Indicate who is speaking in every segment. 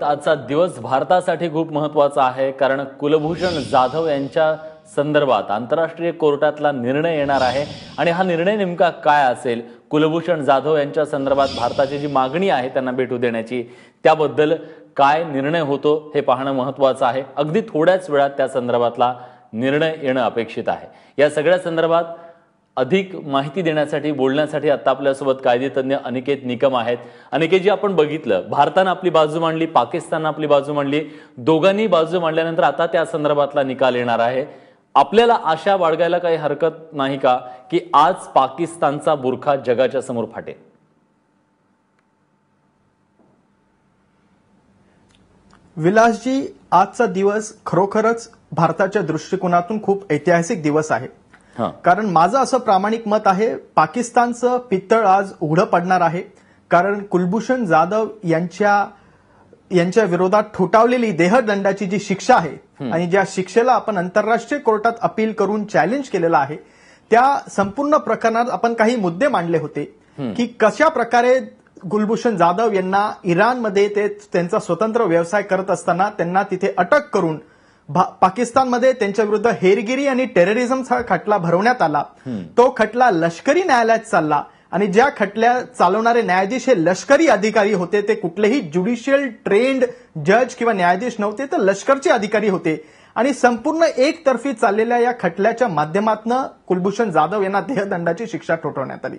Speaker 1: आजचा दिवस भारतासाठी खूप महत्त्वाचा आहे, कारण कुलभूषण जाधव यांच्या संदर्भात आंतरराष्ट्रीय कोर्टातला निर्णय येणार आहे आणि हा निर्णय नेमका काय असेल, कुलभूषण जाधव यांच्या संदर्भात भारताची जी मागणी आहे त्यांना भेटू देण्याची, त्याबद्दल काय निर्णय होतो हे पाहणं महत्त्वाचं आहे। अगदी थोड्याच वेळात त्या संदर्भातला निर्णय येणं अपेक्षित आहे। या सगळ्या संदर्भात अधिक माहिती देण्यासाठी बोलण्यासाठी आता आपल्यासोबत कायदेतज्ञ अनिकेत निकम आहेत। अनिकेतजी, आपण बघितलं भारताने आपली बाजू मांडली, पाकिस्तानने आपली बाजू मांडली, दोघांनी बाजू मांडल्यानंतर आता त्या संदर्भातला निकाल येणार आहे। आपल्याला आशा बाळगायला काही हरकत नाही का की आज पाकिस्तानचा बुरखा जगाच्या समोर फाटेल?
Speaker 2: विलासजी, आजचा दिवस खरोखरच भारताच्या दृष्टिकोनातून खूप ऐतिहासिक दिवस आहे। कारण माझं असं प्रामाणिक मत आहे, पाकिस्तानचं पित्तळ आज उघडं पडणार आहे। कारण कुलभूषण जाधव यांच्या विरोधात ठोठावलेली देहदंडाची जी शिक्षा आहे आणि ज्या शिक्षेला आपण आंतरराष्ट्रीय कोर्टात अपील करून चॅलेंज केलेला आहे, त्या संपूर्ण प्रकरणात आपण काही मुद्दे मांडले होते की कशा प्रकारे कुलभूषण जाधव यांना इराणमध्ये ते त्यांचा स्वतंत्र व्यवसाय करत असताना त्यांना तिथे अटक करून पाकिस्तानमध्ये त्यांच्या विरुद्ध हेरगिरी आणि टेररिझमचा खटला भरवण्यात आला। तो खटला लष्करी न्यायालयात चालला आणि ज्या खटल्या चालवणारे न्यायाधीश हे लष्करी अधिकारी होते, ते कुठलेही ज्युडिशियल ट्रेंड जज किंवा न्यायाधीश नव्हते, तर लष्करचे अधिकारी होते। आणि संपूर्ण एकतर्फी चाललेल्या या खटल्याच्या माध्यमातून कुलभूषण जाधव यांना देहदंडाची शिक्षा ठोठावण्यात आली।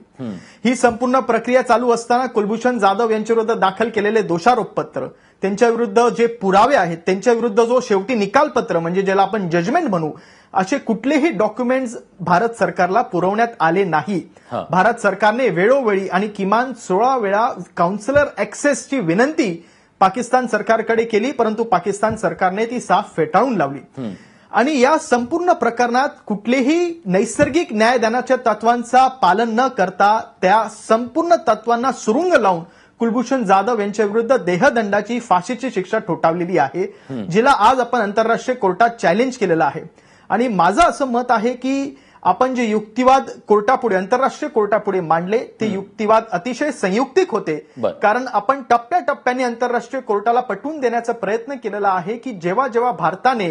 Speaker 2: ही संपूर्ण प्रक्रिया चालू असताना कुलभूषण जाधव यांच्या विरुद्ध दाखल केलेले दोषारोपपत्र, त्यांच्या विरुद्ध जे पुरावे आहेत, त्यांच्या विरुद्ध जो शेवटी निकालपत्र म्हणजे ज्याला आपण जजमेंट म्हणू, असे कुठलेही डॉक्युमेंट्स भारत सरकारला पुरवण्यात आले नाही। भारत सरकारने वेळोवेळी आणि किमान 16 वेळा काउन्सिलर ऍक्सेसची विनंती पाकिस्तान सरकारकडे केली, परंतु पाकिस्तान सरकारने ती साफ फेटाळून लावली। आणि या संपूर्ण प्रकरणात कुठलेही नैसर्गिक न्यायदानाच्या तत्वांचा पालन न करता त्या संपूर्ण तत्वांना सुरुंग लावून कुलभूषण जाधव यांच्या विरुद्ध देहदंडाची फाशीची शिक्षा ठोठावलेली आहे, जिला आज आपण आंतरराष्ट्रीय कोर्टात चॅलेंज केलेलं आहे। आणि माझं असं मत आहे की आपण जे युक्तिवाद कोर्टापुढे आंतरराष्ट्रीय कोर्टापुढे मांडले ते युक्तिवाद अतिशय संयुक्तिक होते। कारण आपण टप्प्याटप्प्याने आंतरराष्ट्रीय कोर्टाला पटवून देण्याचा प्रयत्न केलेला आहे की जेव्हा जेव्हा भारताने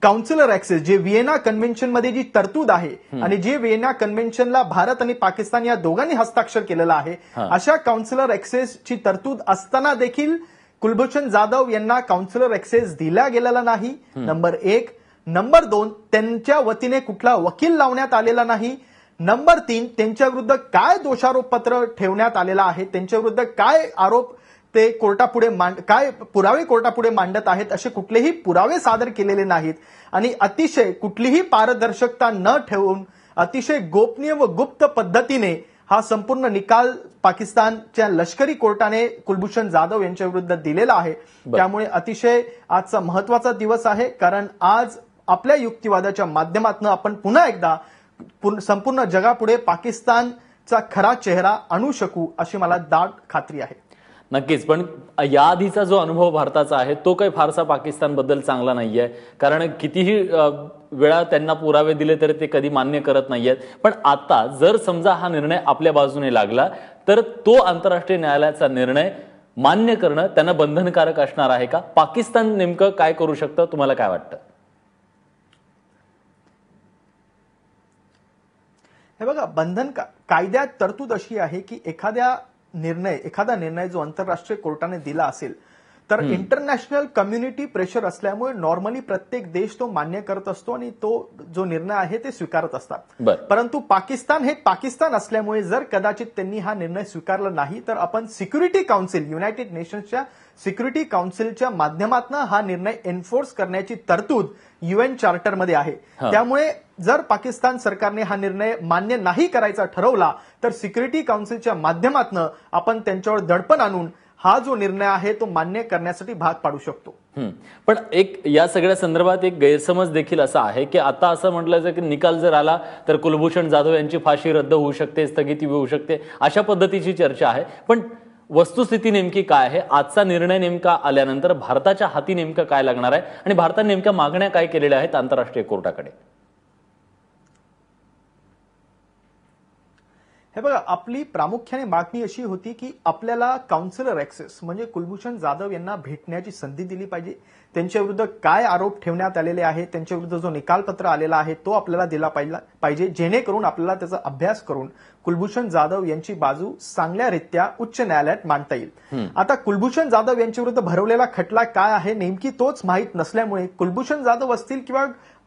Speaker 2: काउन्सिलर ऍक्सेस, जे व्हिएना कन्व्हेन्शन मध्ये जी तरतूद आहे आणि जे व्हिएना कन्व्हेन्शनला भारत आणि पाकिस्तान या दोघांनी हस्ताक्षर केलेलं आहे, अशा काउन्सिलर ऍक्सेसची तरतूद असताना देखील कुलभूषण जाधव यांना काउन्सिलर ऍक्सेस दिला गेलेला नाही, नंबर 1। नंबर 2, त्यांच्या वतीने कुठला वकील लावण्यात आलेला नाही। नंबर 3, त्यांच्या विरुद्ध काय दोषारोपपत्र ठेवण्यात आलेला आहे, त्यांच्या विरुद्ध काय आरोप ते कोर्टापुढे काय पुरावे कोर्टापुढे मांडत आहेत, असे कुठलेही पुरावे सादर केलेले नाहीत। आणि अतिशय कुठलीही पारदर्शकता न ठेवून अतिशय गोपनीय व गुप्त पद्धतीने हा संपूर्ण निकाल पाकिस्तानच्या लष्करी कोर्टाने कुलभूषण जाधव यांच्या विरुद्ध दिलेला आहे। त्यामुळे अतिशय आजचा महत्वाचा दिवस आहे, कारण आज आपल्या युक्तिवादाच्या माध्यमातून आपण पुन्हा एकदा संपूर्ण जगापुढे पाकिस्तानचा खरा चेहरा आणू शकू, अशी मला दाट खात्री आहे।
Speaker 1: नक्कीच, पण याआधीचा जो अनुभव भारताचा आहे तो काही फारसा पाकिस्तानबद्दल चांगला नाहीये, कारण कितीही वेळा त्यांना पुरावे दिले तरी ते कधी मान्य करत नाहीयेत। पण आता जर समजा हा निर्णय आपल्या बाजूने लागला तर तो आंतरराष्ट्रीय न्यायालयाचा निर्णय मान्य करणं त्यांना बंधनकारक असणार आहे का? पाकिस्तान नेमकं काय करू शकतं, तुम्हाला काय वाटतं?
Speaker 2: हे बघा, कायद्यात तरतूद अशी आहे की एखादा निर्णय जो आंतरराष्ट्रीय कोर्टाने दिला असेल तर इंटरनॅशनल कम्युनिटी प्रेशर असल्यामुळे नॉर्मली प्रत्येक देश तो मान्य करत असतो आणि तो जो निर्णय आहे ते स्वीकारत असतात। परंतु पाकिस्तान हे पाकिस्तान असल्यामुळे जर कदाचित त्यांनी हा निर्णय स्वीकारला नाही तर आपण सिक्युरिटी काउन्सिल, युनायटेड नेशन्सच्या सिक्युरिटी काउन्सिलच्या माध्यमातून हा निर्णय एन्फोर्स करण्याची तरतूद UN चार्टरमध्ये आहे। त्यामुळे जर पाकिस्तान सरकारने हा निर्णय मान्य नाही करायचा ठरवला तर सिक्युरिटी काउन्सिलच्या माध्यमातून आपण त्यांच्यावर दडपण आणून हा जो निर्णय आहे तो मान्य करण्यासाठी भाग पाडू शकतो।
Speaker 1: पण एक या सगळ्या संदर्भात एक गैरसमज देखील असा आहे की आता असं म्हटलं जातं की निकाल जर आला तर कुलभूषण जाधव यांची फाशी रद्द होऊ शकते, स्थगिती होऊ शकते, अशा पद्धतीची चर्चा आहे। पण वस्तुस्थिती नेमकी काय आहे? आजचा निर्णय नेमका आल्यानंतर भारताच्या हाती नेमकं काय लागणार आहे आणि भारताने नेमक्या मागण्या काय केलेल्या आहेत आंतरराष्ट्रीय कोर्टाकडे?
Speaker 2: हे बघा, आपली प्रामुख्याने मागणी अशी होती की आपल्याला काउन्सिलर ऍक्सेस म्हणजे कुलभूषण जाधव यांना भेटण्याची संधी दिली पाहिजे. त्यांच्या विरुद्ध काय आरोप ठेवण्यात आलेले आहेत, त्यांच्या विरुद्ध जो निकालपत्र आलेला आहे तो आपल्याला दिला पाहिजे, जेणेकरून आपल्याला त्याचा अभ्यास करून कुलभूषण जाधव यांची बाजू चांगल्यारीत्या उच्च न्यायालयात मांडता येईल. आता कुलभूषण जाधव यांच्या विरुद्ध भरवलेला खटला काय आहे नेमकी तोच माहीत नसल्यामुळे कुलभूषण जाधव असतील किंवा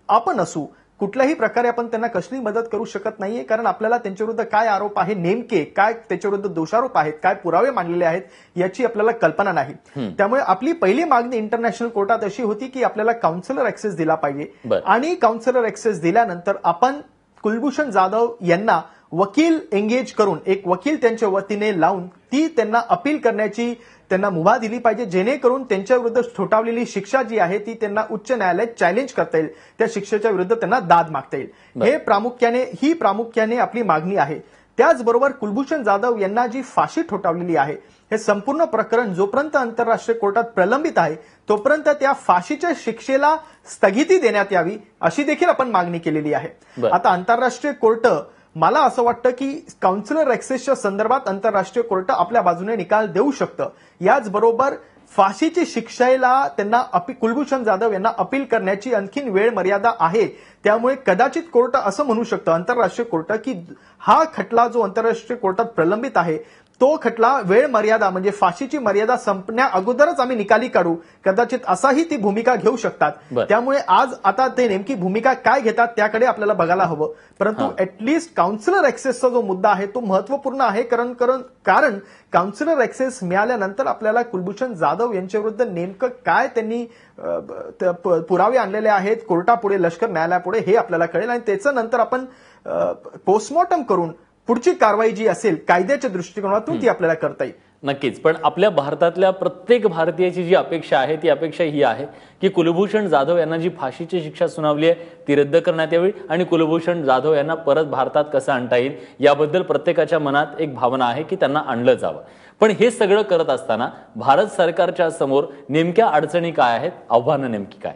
Speaker 2: आपण असू, कुठल्याही प्रकारे आपण त्यांना कसली मदत करू शकत नाहीये, कारण आपल्याला त्यांच्याविरुद्ध काय आरोप आहे, नेमके काय त्याच्याविरुद्ध दोषारोप आहेत, काय पुरावे मांडलेले आहेत याची आपल्याला कल्पना नाही. त्यामुळे आपली पहिली मागणी इंटरनॅशनल कोर्टात अशी होती की आपल्याला काउन्सिलर ऍक्सेस दिला पाहिजे आणि काउन्सिलर ऍक्सेस दिल्यानंतर आपण कुलभूषण जाधव यांना वकील एंगेज करून एक वकील त्यांच्या वतीने लावून ती त्यांना अपील करण्याची त्यांना मुभा दिली पाहिजे, जेणेकरून त्यांच्या विरुद्ध ठोठावलेली शिक्षा जी आहे ती त्यांना उच्च न्यायालयात चॅलेंज करता येईल, त्या शिक्षेच्या विरुद्ध त्यांना दाद मागता येईल. ही प्रामुख्याने आपली मागणी आहे. त्याचबरोबर कुलभूषण जाधव यांना जी फाशी ठोठावलेली आहे हे संपूर्ण प्रकरण जोपर्यंत आंतरराष्ट्रीय कोर्टात प्रलंबित आहे तोपर्यंत त्या फाशीच्या शिक्षेला स्थगिती देण्यात यावी अशी देखील आपण मागणी केलेली आहे. आता आंतरराष्ट्रीय कोर्ट, मला असं वाटतं की काउन्सिलर ऍक्सेसच्या संदर्भात आंतरराष्ट्रीय कोर्ट आपल्या बाजूने निकाल देऊ शकतं. याचबरोबर फाशीची शिक्षेला त्यांना कुलभूषण जाधव यांना अपील करण्याची आणखीन वेळ मर्यादा आहे. त्यामुळे कदाचित कोर्ट असं म्हणू शकतं, आंतरराष्ट्रीय कोर्ट, की हा खटला जो आंतरराष्ट्रीय कोर्टात प्रलंबित आहे तो खटला वेळ मर्यादा म्हणजे फाशीची मर्यादा संपण्या अगोदरच आम्ही निकाली काढू, कदाचित असाही ती भूमिका घेऊ शकतात. त्यामुळे आज आता ते नेमकी भूमिका काय घेतात त्याकडे आपल्याला बघायला हवं. परंतु ऍटलिस्ट काउन्सिलर ऍक्सेसचा जो मुद्दा आहे तो महत्वपूर्ण आहे, कारण काउन्सिलर ऍक्सेस मिळाल्यानंतर आपल्याला कुलभूषण जाधव यांच्या विरुद्ध नेमकं काय त्यांनी पुरावे आणलेले आहेत कोर्टापुढे, लष्कर न्यायालयापुढे हे आपल्याला कळेल आणि त्याचं नंतर आपण पोस्टमॉर्टम करून पुढची कारवाई जी असेल कायद्याच्या दृष्टिकोनातून ती आपल्याला करता येईल.
Speaker 1: नक्कीच. पण आपल्या भारतातल्या प्रत्येक भारतीयाची जी अपेक्षा आहे ती अपेक्षा ही आहे की कुलभूषण जाधव यांना जी फाशीची शिक्षा सुनावली आहे ती रद्द करण्यात यावी आणि कुलभूषण जाधव यांना परत भारतात कसं आणता येईल याबद्दल प्रत्येकाच्या मनात एक भावना आहे की त्यांना आणलं जावं. पण हे सगळं करत असताना भारत सरकारच्या समोर नेमक्या अडचणी काय आहेत, आव्हानं नेमकी काय?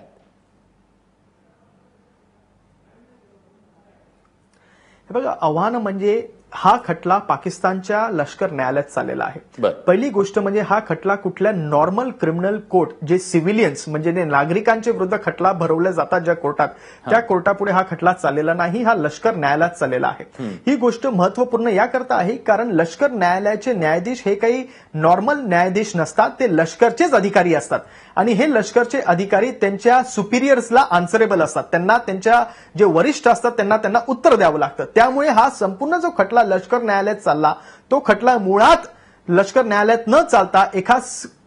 Speaker 2: हे बघा, आव्हानं म्हणजे हा खटला पाकिस्तानच्या लष्कर न्यायालयात चाललेला आहे. पहिली गोष्ट म्हणजे हा खटला कुठल्या नॉर्मल क्रिमिनल कोर्ट जे सिव्हिलियन्स म्हणजे नागरिकांच्या विरुद्ध खटला भरवले जातात ज्या कोर्टात, त्या कोर्टापुढे हा खटला चाललेला नाही, हा लष्कर न्यायालयात चाललेला आहे. ही गोष्ट महत्वपूर्ण याकरता आहे कारण लष्कर न्यायालयाचे न्यायाधीश हे काही नॉर्मल न्यायाधीश नसतात, ते लष्करचेच अधिकारी असतात आणि हे लष्करचे अधिकारी त्यांच्या सुपिरियर्सला आन्सरेबल असतात. त्यांना त्यांच्या जे वरिष्ठ असतात त्यांना उत्तर द्यावं लागतं. त्यामुळे हा संपूर्ण जो खटला लष्कर न्यायालयात चालला तो खटला मुळात लष्कर न्यायालयात न चालता एका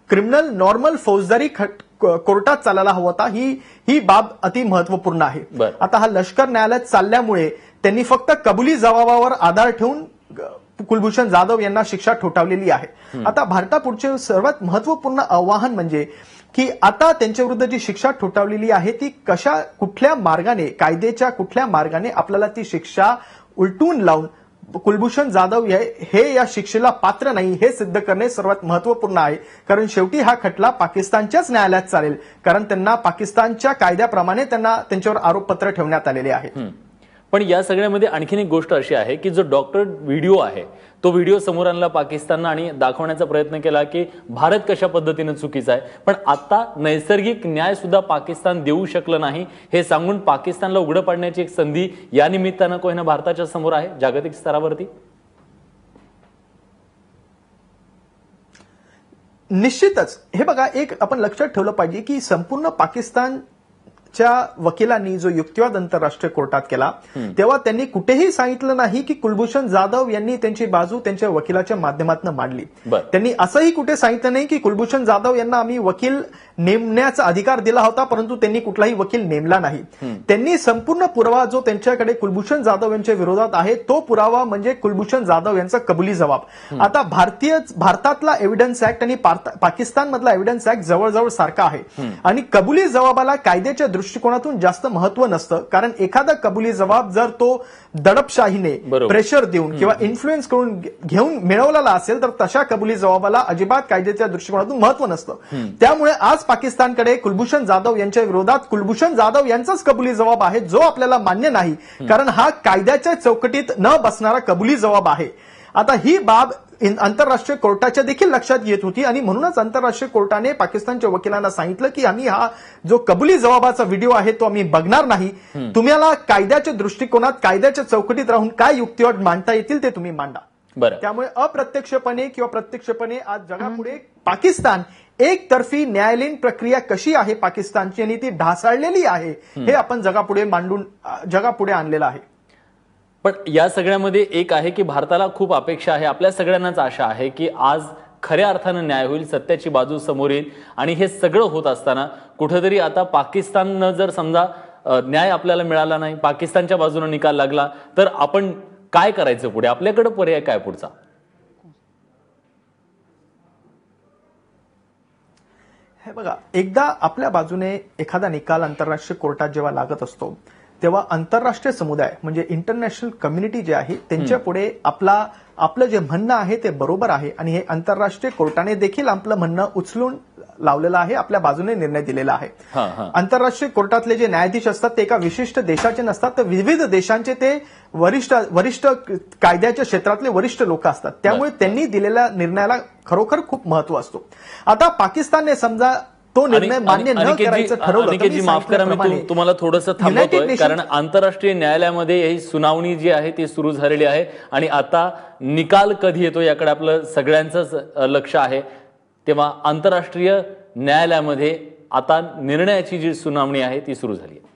Speaker 2: क्रिमिनल नॉर्मल फौजदारी कोर्टात चालायला हवा होता. ही बाब अति महत्वपूर्ण आहे. आता हा लष्कर न्यायालयात चालल्यामुळे त्यांनी फक्त कबुली जबाबावर आधार ठेवून कुलभूषण जाधव यांना शिक्षा ठोठावलेली आहे. आता भारतापुढचे सर्वात महत्वपूर्ण आव्हान म्हणजे की आता त्यांच्या विरुद्ध जी शिक्षा ठोठावलेली आहे ती कुठल्या मार्गाने, कायद्याच्या कुठल्या मार्गाने आपल्याला ती शिक्षा उलटून लावून कुलभूषण जाधव हे या शिक्षेला पात्र नाही हे सिद्ध करणे सर्वात महत्वपूर्ण आहे. कारण शेवटी हा खटला पाकिस्तानच्याच न्यायालयात चालेल, कारण त्यांना पाकिस्तानच्या कायद्याप्रमाणे त्यांच्यावर आरोपपत्र ठेवण्यात आलेले आहे.
Speaker 1: पण या सगळ्यामध्ये आणखीन एक गोष्ट अशी आहे की जो डॉक्टर व्हिडिओ आहे तो व्हिडिओ समोर आणला पाकिस्ताननं आणि दाखवण्याचा प्रयत्न केला की भारत कशा पद्धतीने चुकीचा आहे. पण आता नैसर्गिक न्याय सुद्धा पाकिस्तान देऊ शकलं नाही हे सांगून पाकिस्तानला उघडं पाडण्याची एक संधी या निमित्तानं कोहिना भारताच्या समोर आहे जागतिक स्तरावरती.
Speaker 2: निश्चितच. हे बघा, एक आपण लक्षात ठेवलं पाहिजे की संपूर्ण पाकिस्तानच्या वकिलांनी जो युक्तिवाद आंतरराष्ट्रीय कोर्टात केला तेव्हा त्यांनी कुठेही सांगितलं नाही की कुलभूषण जाधव यांनी त्यांची बाजू त्यांच्या वकिलाच्या माध्यमातून मांडली. त्यांनी असंही कुठे सांगितलं नाही की कुलभूषण जाधव यांना आम्ही वकील नेमण्याचा अधिकार दिला होता परंतु त्यांनी कुठलाही वकील नेमला नाही. त्यांनी संपूर्ण पुरावा जो त्यांच्याकडे कुलभूषण जाधव यांच्या विरोधात आहे तो पुरावा म्हणजे कुलभूषण जाधव यांचा कबुली जबाब. आता भारतातला एव्हिडन्स ऍक्ट आणि पाकिस्तानमधला एव्हिडन्स ऍक्ट जवळजवळ सारखा आहे आणि कबुली जबाबाला कायद्याच्या दृष्टिकोनातून जास्त महत्व नसतं. कारण एखादा कबुली जबाब जर तो दडपशाहीने प्रेशर देऊन किंवा इन्फ्लुएन्स करून घेऊन मिळवलेला असेल तर तशा कबुली जबाबाला अजिबात कायद्याच्या दृष्टिकोनातून महत्व नसतं. त्यामुळे आज पाकिस्तानकडे कुलभूषण जाधव यांच्या विरोधात कुलभूषण जाधव यांचाच कबुली जबाब आहे जो आपल्याला मान्य नाही, कारण हा कायद्याच्या चौकटीत न बसणारा कबुली जबाब आहे. आता ही बाब आंतरराष्ट्रीय कोर्टाच्या देखील लक्षात येत होती आणि म्हणूनच आंतरराष्ट्रीय कोर्टाने पाकिस्तानच्या वकिलांना सांगितलं की आम्ही हा जो कबुली जबाबाचा व्हिडिओ आहे तो आम्ही बघणार नाही. तुम्हाला कायद्याच्या दृष्टिकोनात कायद्याच्या चौकटीत राहून काय युक्तिवाद मांडता येतील ते तुम्ही मांडा. त्यामुळे अप्रत्यक्षपणे किंवा प्रत्यक्षपणे आज जगापुढे पाकिस्तान एकतर्फी न्यायालयीन प्रक्रिया कशी आहे पाकिस्तानची आणि ती ढासळलेली आहे हे आपण जगापुढे आणलेलं आहे.
Speaker 1: पण या सगळ्यामध्ये एक आहे की भारताला खूप अपेक्षा आहे, आपल्या सगळ्यांनाच आशा आहे की आज खऱ्या अर्थानं न्याय होईल, सत्याची बाजू समोर येईल. आणि हे सगळं होत असताना कुठेतरी आता पाकिस्ताननं जर समजा न्याय आपल्याला मिळाला नाही, पाकिस्तानच्या बाजूने निकाल लागला, तर आपण काय करायचं पुढे? आपल्याकडे पर्याय काय पुढचा?
Speaker 2: हे बघा, एकदा आपल्या बाजूने एखादा निकाल आंतरराष्ट्रीय कोर्टात जेव्हा लागत असतो तेव्हा आंतरराष्ट्रीय समुदाय म्हणजे इंटरनॅशनल कम्युनिटी जे आहे त्यांच्या पुढे आपलं जे म्हणणं आहे ते बरोबर आहे आणि हे आंतरराष्ट्रीय कोर्टाने देखील आपलं म्हणणं उचलून लावलेलं आहे, आपल्या बाजूने निर्णय दिलेला आहे. आंतरराष्ट्रीय कोर्टातले जे न्यायाधीश असतात ते एका विशिष्ट देशाचे नसतात, तर विविध देशांचे ते वरिष्ठ कायद्याच्या क्षेत्रातले वरिष्ठ लोक असतात. त्यामुळे त्यांनी दिलेल्या निर्णयाला खरोखर खूप महत्व असतो. आता पाकिस्तानने समजा तो निर्णय मान्य न करायचं ठरवलं,
Speaker 1: माफ करा मी तुम्हाला थोडंसं थांबवतोय, कारण आंतरराष्ट्रीय न्यायालयामध्ये ही सुनावणी जी आहे ती सुरू झालेली आहे आणि आता निकाल कधी येतो याकडे आपलं सगळ्यांचंच लक्ष आहे. तेव्हा आंतरराष्ट्रीय न्यायालयामध्ये आता निर्णयाची जी सुनावणी आहे ती सुरू झाली आहे.